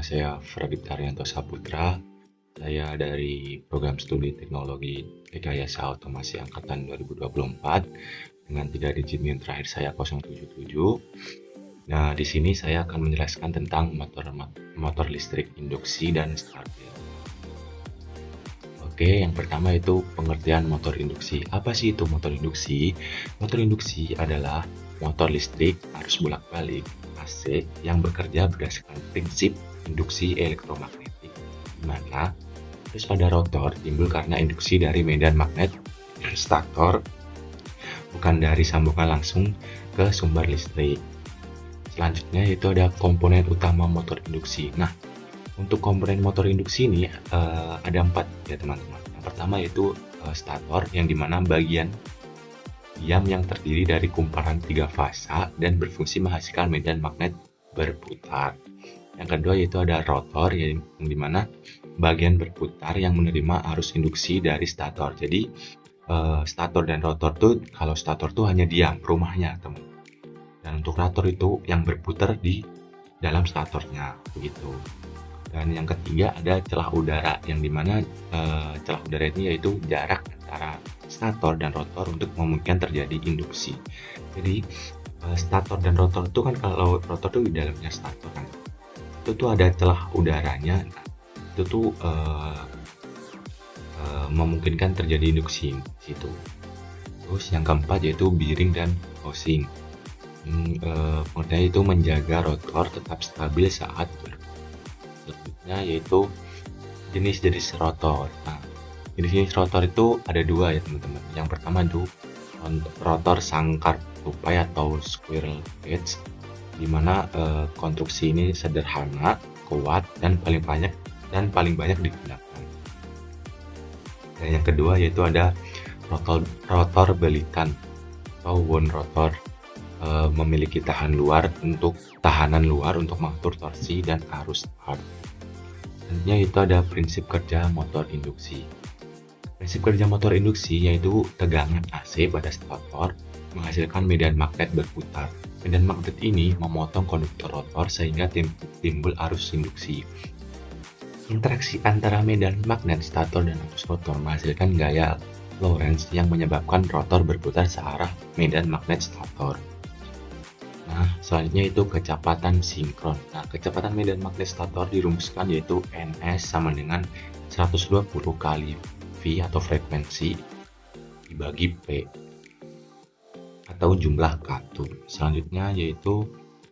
saya Frabit Haryanto Saputra. Saya dari Program Studi Teknologi Rekayasa Otomasi Angkatan 2024 dengan 3 digit NIM terakhir saya 077. Nah, di sini saya akan menjelaskan tentang motor listrik induksi dan starter. Oke, yang pertama itu pengertian motor induksi. Apa sih itu motor induksi? Motor induksi adalah motor listrik arus bolak-balik AC yang bekerja berdasarkan prinsip induksi elektromagnetik, di mana arus pada rotor timbul karena induksi dari medan magnet stator, bukan dari sambungan langsung ke sumber listrik. Selanjutnya itu ada komponen utama motor induksi. Nah, untuk komponen motor induksi ini ada 4 ya teman-teman. Yang pertama yaitu stator, yang dimana bagian diam yang terdiri dari kumparan 3 fasa dan berfungsi menghasilkan medan magnet berputar. Yang kedua yaitu ada rotor, yang dimana bagian berputar yang menerima arus induksi dari stator. Jadi stator dan rotor tuh, kalau stator tuh hanya diam rumahnya teman. Dan untuk rotor itu yang berputar di dalam statornya begitu. Dan yang ketiga ada celah udara, yang dimana celah udara ini yaitu jarak antara stator dan rotor untuk memungkinkan terjadi induksi. Jadi stator dan rotor itu kan, kalau rotor itu di dalamnya stator kan, itu tuh ada celah udaranya. Nah, itu tuh memungkinkan terjadi induksi di situ. Terus yang keempat yaitu bearing dan housing. Pengertiannya itu menjaga rotor tetap stabil saat selanjutnya yaitu jenis-jenis rotor. Nah, jenis rotor itu ada 2 ya teman-teman. Yang pertama itu rotor sangkar tupai atau squirrel cage, dimana konstruksi ini sederhana, kuat, dan paling banyak digunakan. Dan yang kedua yaitu ada rotor belikan atau wound rotor, memiliki tahanan luar untuk mengatur torsi dan arus start. Selanjutnya itu ada prinsip kerja motor induksi. Prinsip kerja motor induksi yaitu tegangan AC pada stator menghasilkan medan magnet berputar. Medan magnet ini memotong konduktor rotor sehingga timbul arus induksi. Interaksi antara medan magnet stator dan arus rotor menghasilkan gaya Lorentz yang menyebabkan rotor berputar searah medan magnet stator. Nah, selanjutnya itu kecepatan sinkron. Nah, kecepatan medan magnet stator dirumuskan yaitu Ns sama dengan 120 kali V atau frekuensi dibagi P atau jumlah katun. Selanjutnya yaitu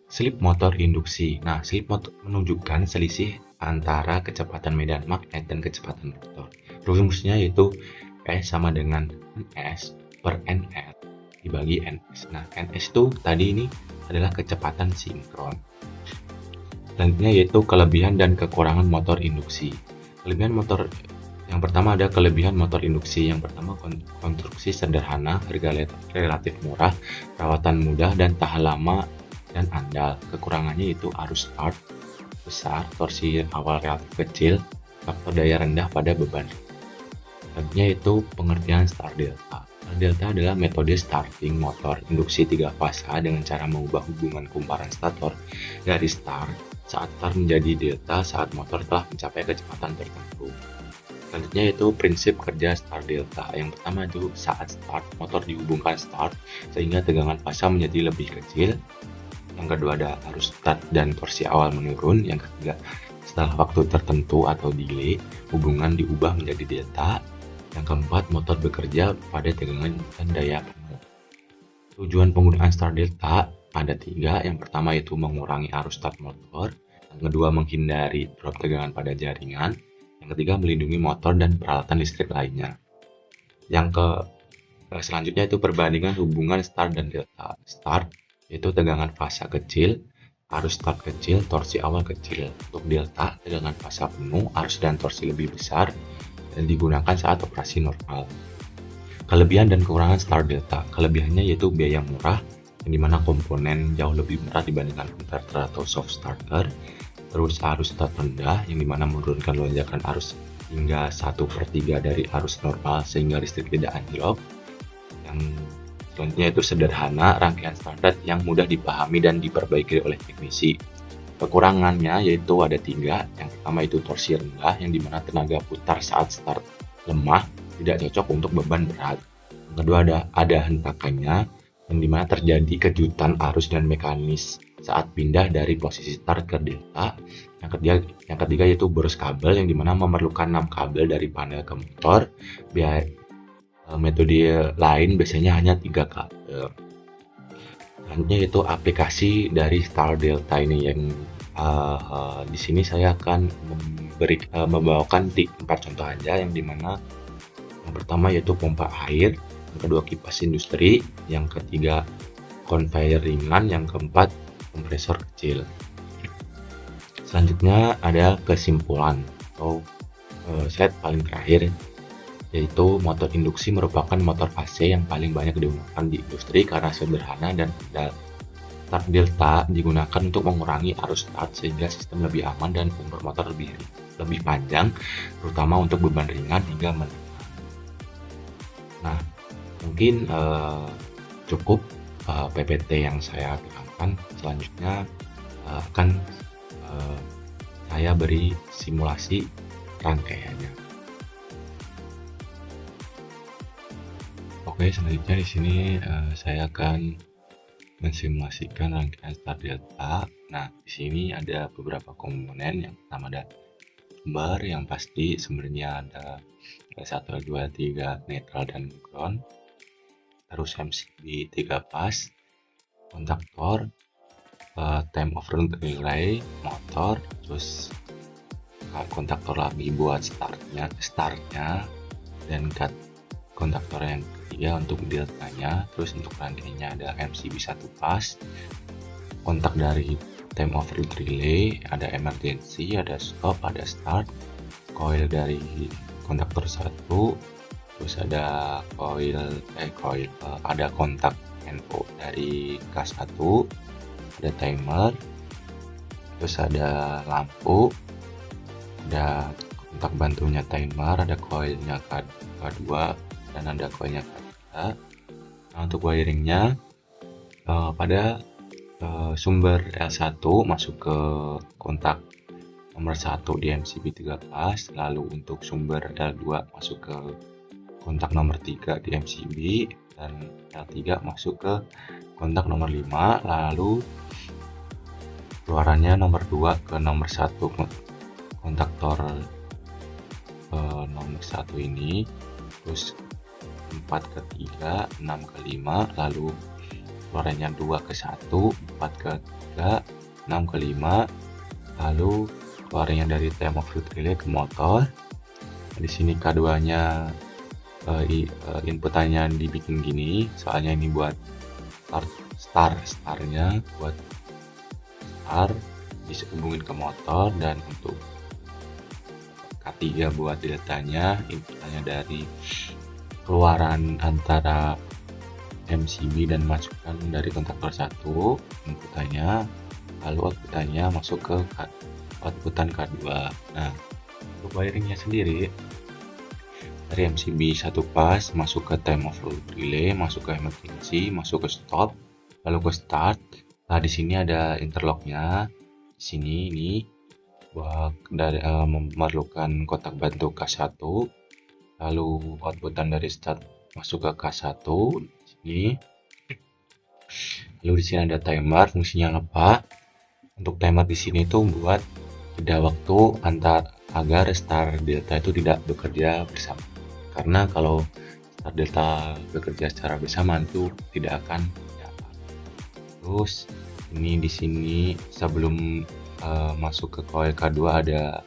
slip motor induksi. Nah, slip motor menunjukkan selisih antara kecepatan medan magnet dan kecepatan rotor. Rumusnya yaitu S sama dengan S per NR dibagi Ns. Nah, Ns itu tadi ini adalah kecepatan sinkron. Selanjutnya yaitu kelebihan dan kekurangan motor induksi. Yang pertama ada kelebihan motor induksi. Yang pertama konstruksi sederhana, harga relatif murah, perawatan mudah dan tahan lama dan andal. Kekurangannya itu arus start besar, torsi awal relatif kecil, faktor daya rendah pada beban. Selanjutnya itu pengertian start delta. Delta adalah metode starting motor induksi 3 fasa dengan cara mengubah hubungan kumparan stator dari start saat start menjadi delta saat motor telah mencapai kecepatan tertentu. Selanjutnya itu prinsip kerja start delta. Yang pertama itu saat start motor dihubungkan start sehingga tegangan fasa menjadi lebih kecil. Yang kedua ada arus start dan torsi awal menurun. Yang ketiga setelah waktu tertentu atau delay hubungan diubah menjadi delta. Yang keempat, motor bekerja pada tegangan dan daya penuh. Tujuan penggunaan start delta ada 3. Yang pertama itu mengurangi arus start motor. Yang kedua, menghindari drop tegangan pada jaringan. Yang ketiga, melindungi motor dan peralatan listrik lainnya. Selanjutnya itu perbandingan hubungan start dan delta. Start yaitu tegangan fasa kecil, arus start kecil, torsi awal kecil. Untuk delta, tegangan fasa penuh, arus dan torsi lebih besar, dan digunakan saat operasi normal. Kelebihan dan kekurangan start delta. Kelebihannya yaitu biaya murah, yang dimana komponen jauh lebih murah dibandingkan converter atau soft starter. Terus arus start rendah, yang dimana menurunkan lonjakan arus hingga 1/3 dari arus normal sehingga listrik tidak anjlok. Yang selanjutnya itu sederhana, rangkaian standar yang mudah dipahami dan diperbaiki oleh teknisi. Kekurangannya yaitu ada tiga. Yang pertama itu torsi rendah, yang dimana tenaga putar saat start lemah, tidak cocok untuk beban berat. Yang kedua ada hentakannya, yang dimana terjadi kejutan arus dan mekanis saat pindah dari posisi start ke delta. Yang ketiga yaitu boros kabel, yang dimana memerlukan 6 kabel dari panel ke motor. Metode lain biasanya hanya 3 kabel. Selanjutnya itu aplikasi dari Star Delta ini, yang di sini saya akan membawakan 4 contoh aja, yang dimana yang pertama yaitu pompa air, yang kedua kipas industri, yang ketiga conveyor ringan, yang keempat kompresor kecil. Selanjutnya ada kesimpulan atau slide paling terakhir, yaitu motor induksi merupakan motor AC yang paling banyak digunakan di industri karena sederhana dan andal. Start delta digunakan untuk mengurangi arus start sehingga sistem lebih aman dan umur motor lebih panjang, terutama untuk beban ringan hingga menengah. Nah, mungkin cukup PPT yang saya terangkan. Selanjutnya akan saya beri simulasi rangkaiannya. Oke, selanjutnya di sini saya akan mensimulasikan rangkaian start delta. Nah, di sini ada beberapa komponen. Yang pertama ada sumber, yang pasti sumbernya ada 1, 2, 3 netral dan ground. Terus MCB 3 pas, kontaktor, time of run relay, motor, terus kontaktor lagi buat startnya, dan kontaktor yang ketiga untuk deltanya. Terus untuk rangkaiannya ada MCB 1 pas, kontak dari time of run relay, ada emergency, ada stop, ada start, coil dari kontaktor 1, terus ada ada kontak NO dari K1, ada timer, terus ada lampu, ada kontak bantunya timer, ada coilnya K2, dan ada coilnya K3. Nah, untuk wiringnya pada sumber L1 masuk ke kontak nomor 1 di MCB 3 pas, lalu untuk sumber L2 masuk ke kontak nomor 3 di MCB, dan L3 masuk ke kontak nomor 5, lalu keluarannya nomor 2 ke nomor 1 kontaktor nomor 1 ini, terus 4 ke 3, 6 ke 5, lalu keluarannya 2 ke 1, 4 ke 3, 6 ke 5, lalu keluarannya dari time of fluid relay ke motor. Di sini K2-nya inputannya dibikin gini, soalnya ini buat startnya buat start dihubungin ke motor, dan untuk K3 buat deltanya, inputannya dari keluaran antara MCB dan masukan dari kontaktor 1 inputannya, lalu outputannya masuk ke outputan K2. Nah, untuk wiringnya sendiri dari MCB 1 pas masuk ke time of fluid relay, masuk ke emergency, masuk ke stop, lalu ke start. Nah, di sini ada interlocknya. Di sini ini memerlukan kontak bantu K1, lalu outputan dari start masuk ke K1 di sini. Lalu di sini ada timer, fungsinya apa? Untuk timer di sini tuh buat jeda waktu agar start delta itu tidak bekerja bersama. Karena kalau start delta bekerja secara bersama itu tidak akan nyala. Terus ini di sini sebelum masuk ke coil K2 ada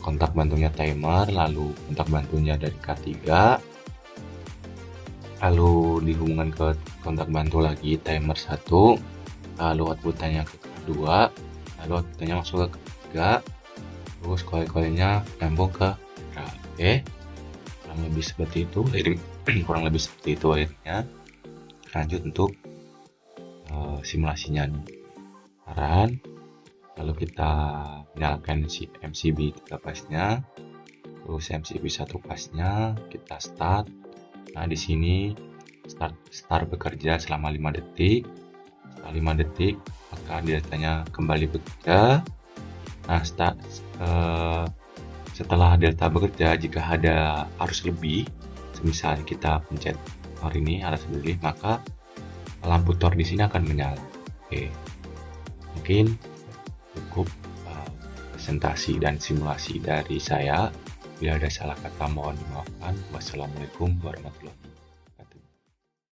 kontak bantunya timer, lalu kontak bantunya dari K3, lalu dihubungkan ke kontak bantu lagi timer 1, lalu outputannya ke K2, lalu outputannya masuk ke K3, terus coil-coilnya nyambung ke netral. Oke, kurang lebih seperti itu akhirnya. Lanjut untuk simulasinya nih. Saran, lalu kita nyalakan si MCB 3 pasnya, terus MCB 1 pasnya, kita start. Nah, di sini start bekerja selama 5 detik. Setelah 5 detik, maka deltanya kembali bekerja. Nah, setelah delta bekerja, jika ada arus lebih, semisal kita pencet tor ini arus lebih, maka lampu tor di sini akan menyala. Oke, mungkin cukup presentasi dan simulasi dari saya. Bila ada salah kata mohon dimaafkan. Wassalamualaikum warahmatullahi wabarakatuh.